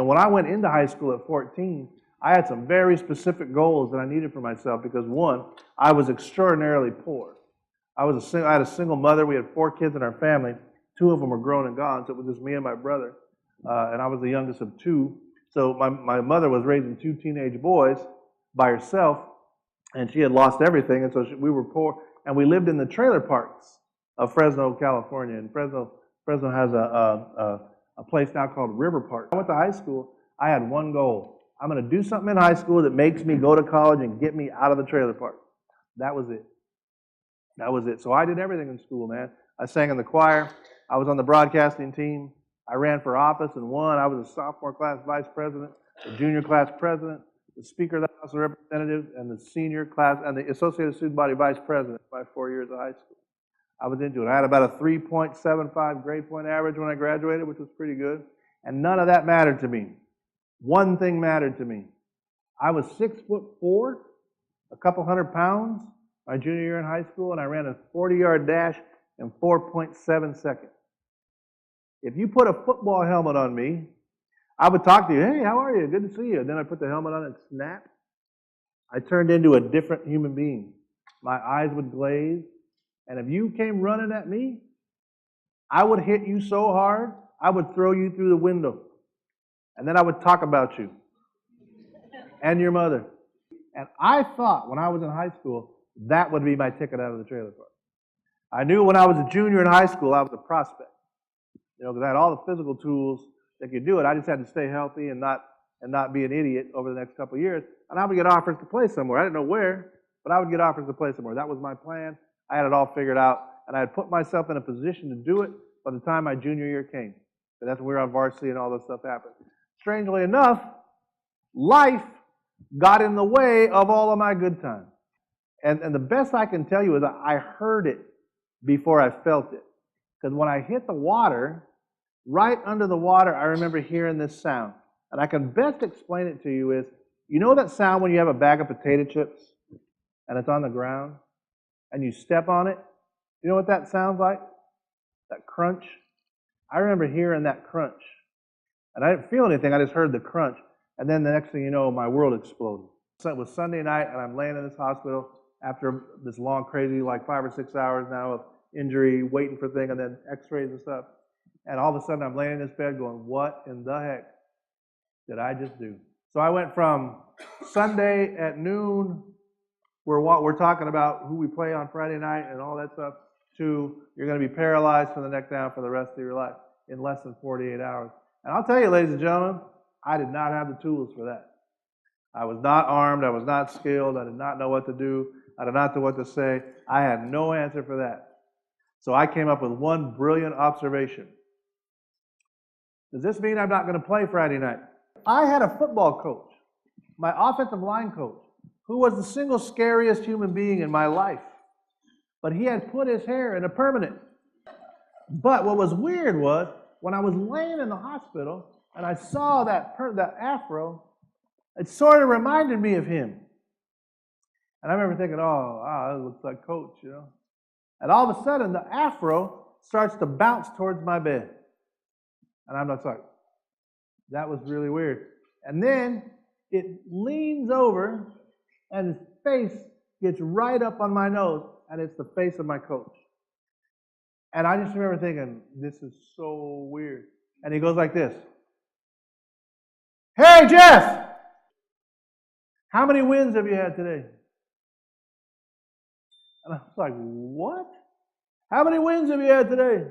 When I went into high school at 14, I had some very specific goals that I needed for myself because, one, I was extraordinarily poor. I had a single mother. We had 4 kids in our family. 2 of them were grown and gone, so it was just me and my brother. And I was the youngest of 2. So my mother was raising 2 teenage boys by herself, and she had lost everything, and so we were poor. And we lived in the trailer parks of Fresno, California. And Fresno has a place now called River Park. I went to high school. I had one goal. I'm going to do something in high school that makes me go to college and get me out of the trailer park. That was it. That was it. So I did everything in school, man. I sang in the choir. I was on the broadcasting team. I ran for office and won. I was a sophomore class vice president, the junior class president, the Speaker of the House of Representatives, and the senior class, and the Associated Student Body vice president by 4 years of high school. I was into it. I had about a 3.75 grade point average when I graduated, which was pretty good. And none of that mattered to me. One thing mattered to me. I was 6'4", a couple hundred pounds, my junior year in high school, and I ran a 40-yard dash in 4.7 seconds. If you put a football helmet on me, I would talk to you, hey, how are you? Good to see you. And then I put the helmet on and snap. I turned into a different human being. My eyes would glaze. And if you came running at me, I would hit you so hard, I would throw you through the window. And then I would talk about you and your mother. And I thought when I was in high school, that would be my ticket out of the trailer park. I knew when I was a junior in high school, I was a prospect. Because I had all the physical tools that could do it. I just had to stay healthy and not be an idiot over the next couple of years. And I would get offers to play somewhere. I didn't know where, but I would get offers to play somewhere. That was my plan. I had it all figured out, and I had put myself in a position to do it by the time my junior year came. So that's when we were on varsity and all this stuff happened. Strangely enough, life got in the way of all of my good times. And the best I can tell you is I heard it before I felt it. Because when I hit the water, right under the water, I remember hearing this sound. And I can best explain it to you is, you know that sound when you have a bag of potato chips and it's on the ground and you step on it? You know what that sounds like? That crunch? I remember hearing that crunch. And I didn't feel anything, I just heard the crunch. And then the next thing you know, my world exploded. So it was Sunday night, and I'm laying in this hospital after this long, crazy, like 5 or 6 hours now of injury, waiting for things, and then x-rays and stuff. And all of a sudden, I'm laying in this bed going, what in the heck did I just do? So I went from Sunday at noon, we're talking about who we play on Friday night and all that stuff, to you're going to be paralyzed from the neck down for the rest of your life in less than 48 hours. And I'll tell you, ladies and gentlemen, I did not have the tools for that. I was not armed. I was not skilled. I did not know what to do. I did not know what to say. I had no answer for that. So I came up with one brilliant observation. Does this mean I'm not going to play Friday night? I had a football coach, my offensive line coach, who was the single scariest human being in my life. But he had put his hair in a permanent. But what was weird was, when I was laying in the hospital and I saw that afro, it sort of reminded me of him. And I remember thinking, oh, wow, that looks like Coach, you know. And all of a sudden, the afro starts to bounce towards my bed. And I'm just like, that was really weird. And then it leans over, and his face gets right up on my nose, and it's the face of my coach. And I just remember thinking, this is so weird. And he goes like this. Hey, Jeff! How many wins have you had today? And I was like, what? How many wins have you had today?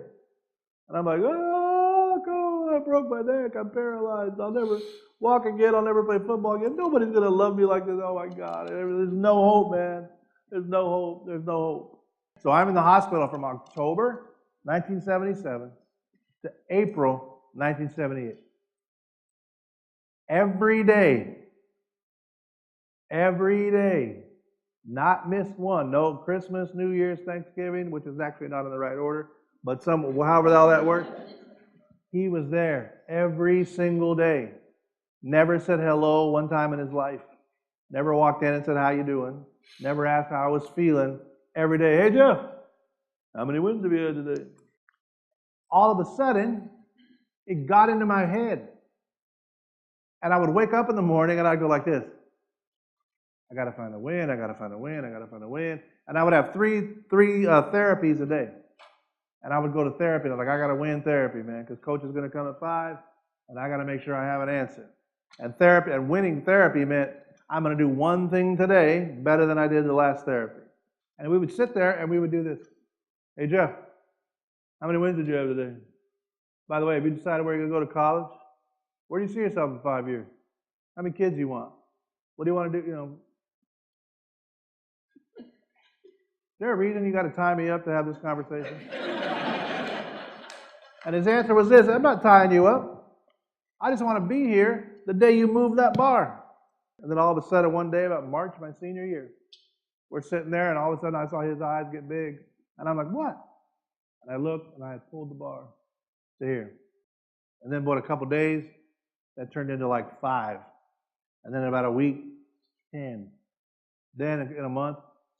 And I'm like, oh, God, I broke my neck. I'm paralyzed. I'll never walk again. I'll never play football again. Nobody's going to love me like this. Oh, my God. There's no hope, man. There's no hope. There's no hope. So I'm in the hospital from October 1977 to April 1978. Every day, not miss one. No Christmas, New Year's, Thanksgiving, which is actually not in the right order, but however all that works. He was there every single day. Never said hello one time in his life. Never walked in and said, how you doing? Never asked how I was feeling. Every day, hey, Jeff, how many wins have you had today? All of a sudden, it got into my head. And I would wake up in the morning and I'd go like this. I got to find a win, I got to find a win, I got to find a win. And I would have three therapies a day. And I would go to therapy, and I'm like, I got to win therapy, man, because coach is going to come at 5, and I got to make sure I have an answer. And therapy, and winning therapy meant I'm going to do one thing today better than I did the last therapy. And we would sit there and we would do this. Hey, Jeff, how many wins did you have today? By the way, have you decided where you're going to go to college? Where do you see yourself in 5 years? How many kids do you want? What do you want to do? You know, is there a reason you got to tie me up to have this conversation? And his answer was this: I'm not tying you up. I just want to be here the day you move that bar. And then all of a sudden, one day about March, my senior year, we're sitting there, and all of a sudden I saw his eyes get big. And I'm like, what? And I looked, and I had pulled the bar to here. And then about a couple days, that turned into like 5. And then in about a week, 10. Then in a month,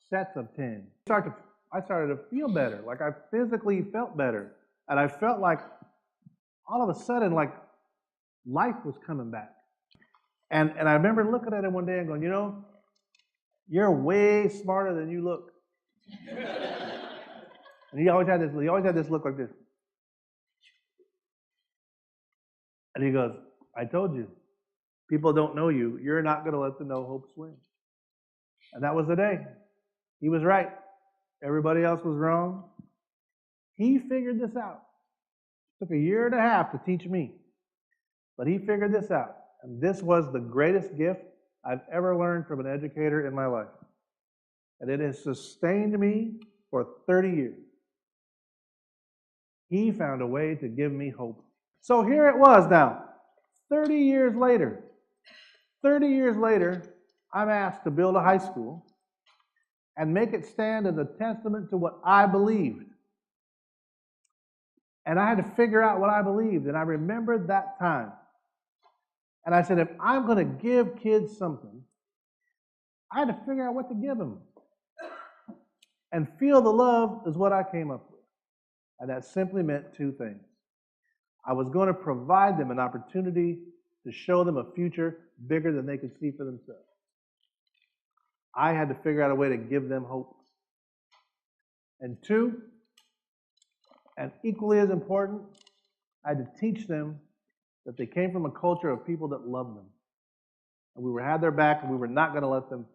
sets of 10. I started to feel better, like I physically felt better. And I felt like all of a sudden, like life was coming back. And I remember looking at him one day and going, you know, you're way smarter than you look. And he always had this look like this. And he goes, I told you, people don't know you. You're not going to let them know hope swing. And that was the day. He was right. Everybody else was wrong. He figured this out. It took a year and a half to teach me. But he figured this out. And this was the greatest gift I've ever learned from an educator in my life. And it has sustained me for 30 years. He found a way to give me hope. So here it was now, 30 years later. 30 years later, I'm asked to build a high school and make it stand as a testament to what I believed. And I had to figure out what I believed, and I remembered that time. And I said, if I'm going to give kids something, I had to figure out what to give them. And feel the love is what I came up with. And that simply meant 2 things. I was going to provide them an opportunity to show them a future bigger than they could see for themselves. I had to figure out a way to give them hope. And 2, and equally as important, I had to teach them that they came from a culture of people that loved them. And we had their back, and we were not going to let them fail.